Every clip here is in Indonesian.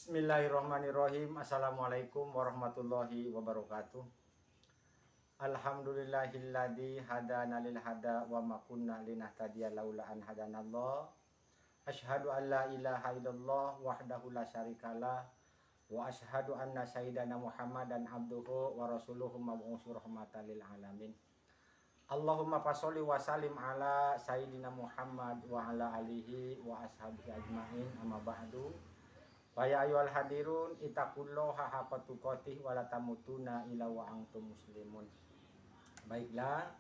Bismillahirrahmanirrahim. Assalamualaikum warahmatullahi wabarakatuh. Alhamdulillahilladzi hadana lil hada wa ma kunna linahtadiya laula an hadanallah. Asyhadu an la ilaha illallah wahdahu la syarikalah wa asyhadu anna sayyidana Muhammadan abduhu wa rasuluhu mab'utsu rahmatan lil alamin. Allahumma fasholli wa sallim ala sayyidina Muhammad wa ala alihi wa ashabihi ajmain, amma ba'du. Wa ya ayyuhal hadirun ittaqullaha haqqa tuqatih wa la tamutunna illa wa antum muslimun. Baiklah,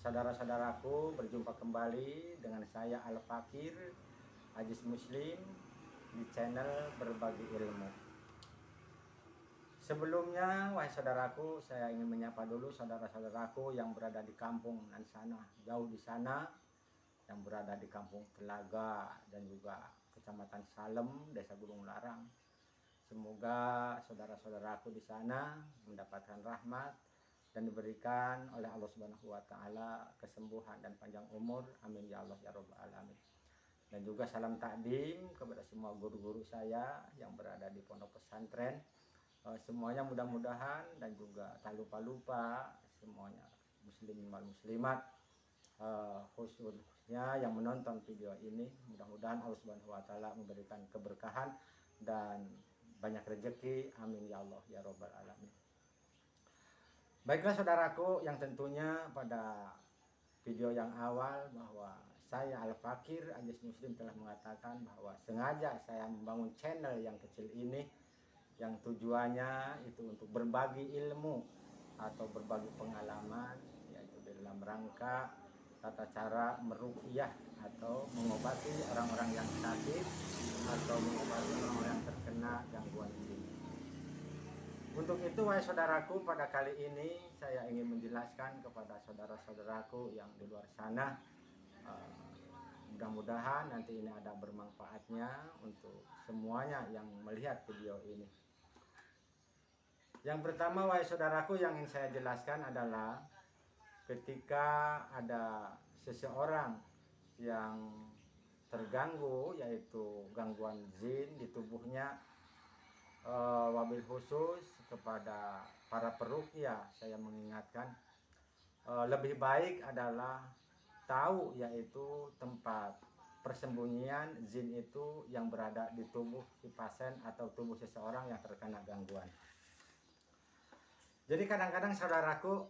saudara-saudaraku, berjumpa kembali dengan saya Al-Fakir Aziz Muslim di channel Berbagi Ilmu. Sebelumnya, wahai saudaraku, saya ingin menyapa dulu saudara-saudaraku yang berada di kampung nan sana, jauh di sana, yang berada di kampung Telaga dan juga Kecamatan Salem, Desa Gunung Larang. Semoga saudara-saudaraku di sana mendapatkan rahmat dan diberikan oleh Allah Subhanahu wa taala kesembuhan dan panjang umur. Amin ya Allah ya rabbal alamin. Dan juga salam takdim kepada semua guru-guru saya yang berada di pondok pesantren. Semuanya mudah-mudahan dan juga tak lupa-lupa semuanya muslimin wal muslimat, khususnya yang menonton video ini, mudah-mudahan Allah Subhanahu wa taala memberikan keberkahan dan banyak rezeki. Amin ya Allah ya rabbal alamin. Baiklah saudaraku, yang tentunya pada video yang awal bahwa saya Al-Fakir Aziz Muslim telah mengatakan bahwa sengaja saya membangun channel yang kecil ini yang tujuannya itu untuk berbagi ilmu atau berbagi pengalaman, yaitu dalam rangka tata cara meruqyah atau mengobati orang-orang yang sakit atau mengobati orang-orang yang terkena gangguan jin. Untuk itu, wahai saudaraku, pada kali ini saya ingin menjelaskan kepada saudara-saudaraku yang di luar sana, mudah-mudahan nanti ini ada bermanfaatnya untuk semuanya yang melihat video ini. Yang pertama, wahai saudaraku, yang ingin saya jelaskan adalah ketika ada seseorang yang terganggu, yaitu gangguan jin di tubuhnya, wabil khusus kepada para peruqyah, saya mengingatkan lebih baik adalah tahu yaitu tempat persembunyian jin itu yang berada di tubuh si pasien atau tubuh seseorang yang terkena gangguan. Jadi kadang-kadang saudaraku,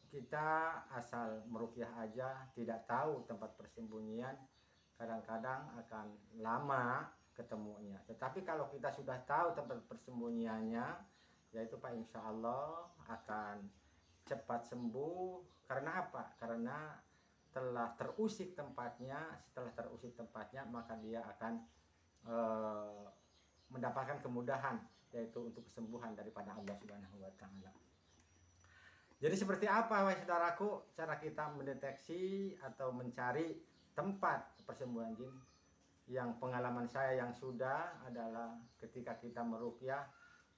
kita asal meruqyah aja tidak tahu tempat persembunyian, kadang-kadang akan lama ketemunya. Tetapi kalau kita sudah tahu tempat persembunyiannya, yaitu Pak, insya Allah akan cepat sembuh. Karena apa? Karena telah terusik tempatnya. Setelah terusik tempatnya, maka dia akan mendapatkan kemudahan, yaitu untuk kesembuhan daripada Allah Subhanahu wa taala. Jadi seperti apa, wahai saudaraku, cara kita mendeteksi atau mencari tempat persembunyian jin? Yang pengalaman saya yang sudah adalah ketika kita meruqyah,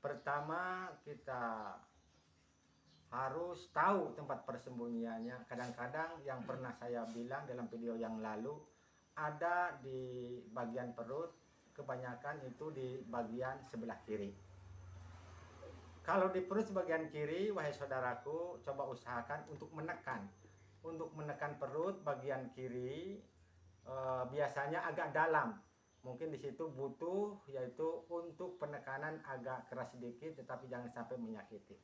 pertama kita harus tahu tempat persembunyiannya. Kadang-kadang yang pernah saya bilang dalam video yang lalu, ada di bagian perut, kebanyakan itu di bagian sebelah kiri. Kalau di perut sebagian kiri, wahai saudaraku, coba usahakan untuk menekan perut bagian kiri, biasanya agak dalam. Mungkin di situ butuh yaitu untuk penekanan agak keras sedikit, tetapi jangan sampai menyakiti.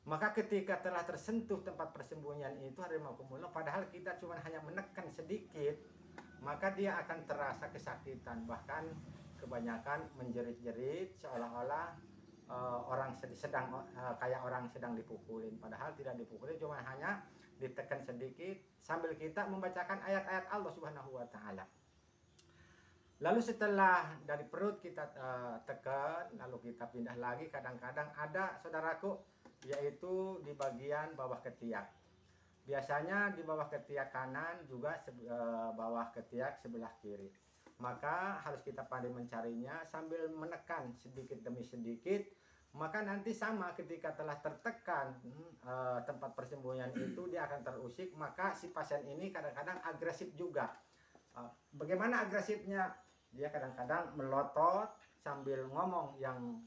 Maka ketika telah tersentuh tempat persembunyian itu, hadirin, padahal kita cuma hanya menekan sedikit, maka dia akan terasa kesakitan, bahkan kebanyakan menjerit-jerit seolah-olah orang sedang kayak orang sedang dipukulin, padahal tidak dipukulin, cuma hanya ditekan sedikit sambil kita membacakan ayat-ayat Allah Subhanahu wa taala. Lalu setelah dari perut kita tekan, lalu kita pindah lagi. Kadang-kadang ada, saudaraku, yaitu di bagian bawah ketiak. Biasanya di bawah ketiak kanan, juga bawah ketiak sebelah kiri. Maka harus kita pandai mencarinya sambil menekan sedikit demi sedikit. Maka nanti sama, ketika telah tertekan tempat persembunyian itu, dia akan terusik. Maka si pasien ini kadang-kadang agresif juga. Bagaimana agresifnya? Dia kadang-kadang melotot sambil ngomong yang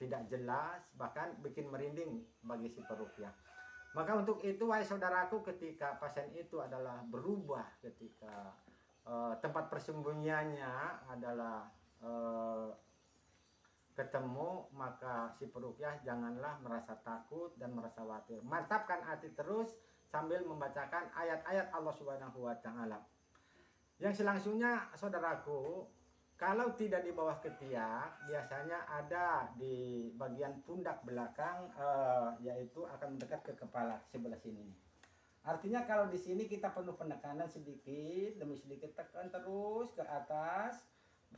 tidak jelas, bahkan bikin merinding bagi si peruqyah. Maka untuk itu wahai saudaraku, ketika pasien itu adalah berubah, ketika tempat persembunyiannya adalah ketemu, maka si peruqyah janganlah merasa takut dan merasa khawatir. Mantapkan hati terus sambil membacakan ayat-ayat Allah Subhanahu wa taala. Yang selangsungnya saudaraku, kalau tidak di bawah ketiak, biasanya ada di bagian pundak belakang, yaitu akan mendekat ke kepala sebelah sini. Artinya kalau di sini kita penuh penekanan sedikit demi sedikit, tekan terus ke atas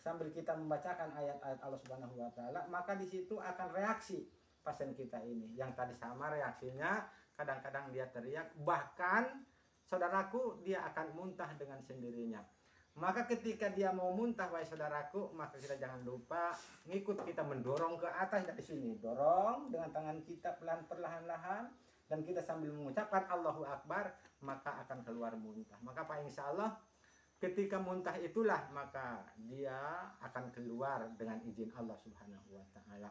sambil kita membacakan ayat-ayat Allah Subhanahu wa taala, maka di situ akan reaksi pasien kita ini. Yang tadi sama reaksinya, kadang-kadang dia teriak, bahkan saudaraku dia akan muntah dengan sendirinya. Maka ketika dia mau muntah wahai saudaraku, maka kita jangan lupa ngikut kita mendorong ke atas dari sini. Dorong dengan tangan kita perlahan-lahan, dan kita sambil mengucapkan Allahu Akbar, maka akan keluar muntah. Maka Pak, insya Allah ketika muntah itulah maka dia akan keluar dengan izin Allah Subhanahu wa taala.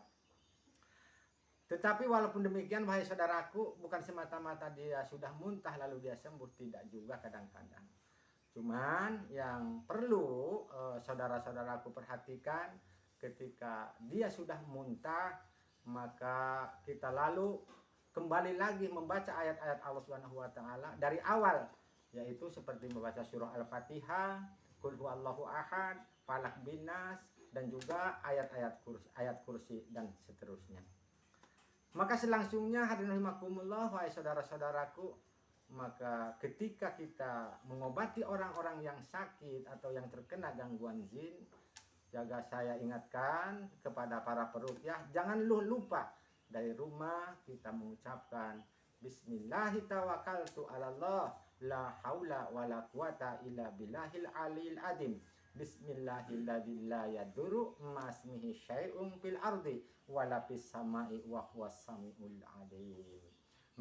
Tetapi walaupun demikian wahai saudaraku, bukan semata-mata dia sudah muntah lalu dia sembuh, tidak juga kadang-kadang. Cuman yang perlu saudara-saudaraku perhatikan, ketika dia sudah muntah, maka kita lalu kembali lagi membaca ayat-ayat Allah Subhanahu wa taala dari awal, yaitu seperti membaca surah Al-Fatihah, Qul huwallahu ahad, Falaq bin Nas, dan juga ayat kursi dan seterusnya. Maka selangsungnya hadirin rahimakumullah wahai saudara-saudaraku, maka ketika kita mengobati orang-orang yang sakit atau yang terkena gangguan jin, jaga saya ingatkan kepada para peruqyah, jangan lupa dari rumah kita mengucapkan Bismillahirrahmanirrahim, la haula wala quwata illa billahil aliyil azim. Bismillahilladzi la yadurru ma'asmihi syai'un fil ardi wala fis sama'i wa huwas samiul alim.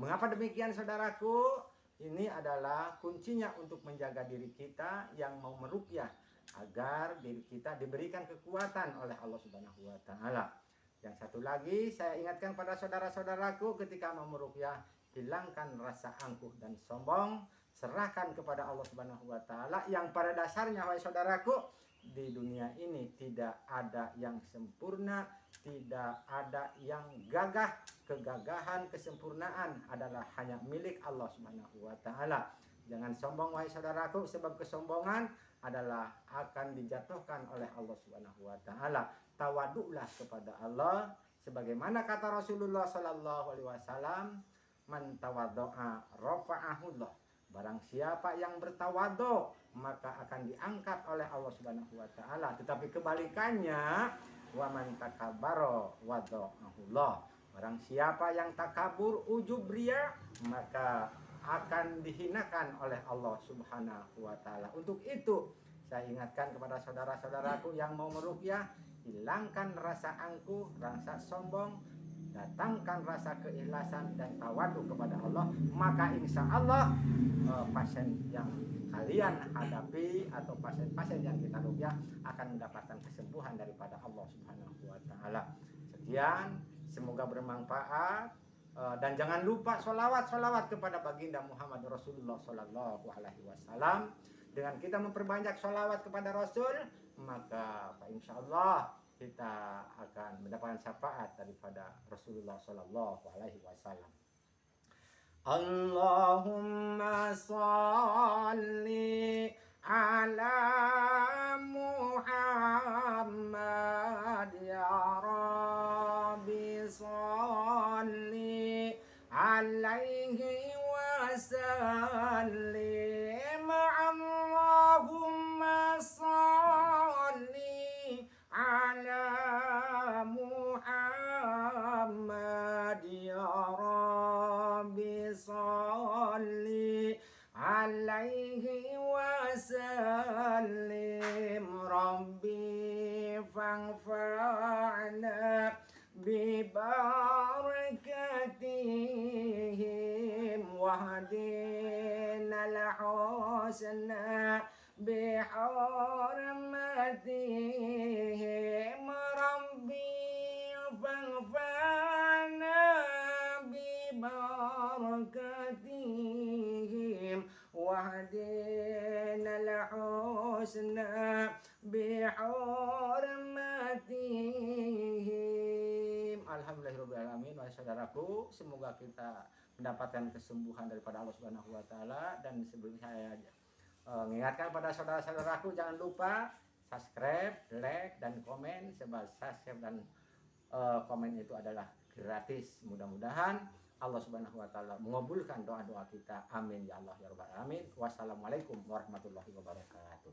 Mengapa demikian saudaraku? Ini adalah kuncinya untuk menjaga diri kita yang mau meruqyah, agar diri kita diberikan kekuatan oleh Allah Subhanahu wa taala. Yang satu lagi saya ingatkan pada saudara-saudaraku, ketika mau meruqyah, hilangkan rasa angkuh dan sombong, serahkan kepada Allah Subhanahu wa taala yang pada dasarnya wahai saudaraku, di dunia ini tidak ada yang sempurna, tidak ada yang gagah. Kegagahan, kesempurnaan adalah hanya milik Allah Subhanahu wa taala. Jangan sombong wahai saudaraku, sebab kesombongan adalah akan dijatuhkan oleh Allah Subhanahu wa taala. Tawaduklah kepada Allah sebagaimana kata Rasulullah sallallahu alaihi wasallam, man tawaddo'a rafa'ahullah. Barang siapa yang bertawadhu, maka akan diangkat oleh Allah Subhanahu wa taala. Tetapi kebalikannya, wa man takabbara wada'ahullah. Barang siapa yang takabur, ujub ria, maka akan dihinakan oleh Allah Subhanahu wa taala. Untuk itu saya ingatkan kepada saudara-saudaraku yang mau meruqyah, hilangkan rasa angkuh, rasa sombong, datangkan rasa keikhlasan dan tawadu kepada Allah, maka insya Allah pasien yang kalian hadapi atau pasien-pasien yang kita ruqyah akan mendapatkan kesembuhan daripada Allah Subhanahu wa taala. Sekian, semoga bermanfaat, dan jangan lupa sholawat kepada baginda Muhammad Rasulullah Sallallahu Alaihi Wasallam. Dengan kita memperbanyak sholawat kepada Rasul, maka insya Allah kita akan mendapatkan syafaat daripada Rasulullah Sallallahu Alaihi Wasallam. Allahumma salli ala Muhammad ya Rabbi, salli alaihi wa sallim. Allahumma salli ala Muhammad ya Rabbi, salli alaihi wa sallim. Rabbi fanfa'na bi barakatihim wahdina al-husna bi hurmatihim. فاغفرنا ببركاتهم واهدنا الحسنى bihormatihim. Alhamdulillahirobbilalamin. Wahai saudaraku, semoga kita mendapatkan kesembuhan daripada Allah Subhanahu wa taala. Dan sebelum saya mengingatkan pada saudara-saudaraku, jangan lupa subscribe, like dan komen. Sebab subscribe dan komen itu adalah gratis. Mudah-mudahan Allah Subhanahu wa taala mengabulkan doa-doa kita. Amin ya Allah ya rabbal alamin. Wassalamualaikum warahmatullahi wabarakatuh.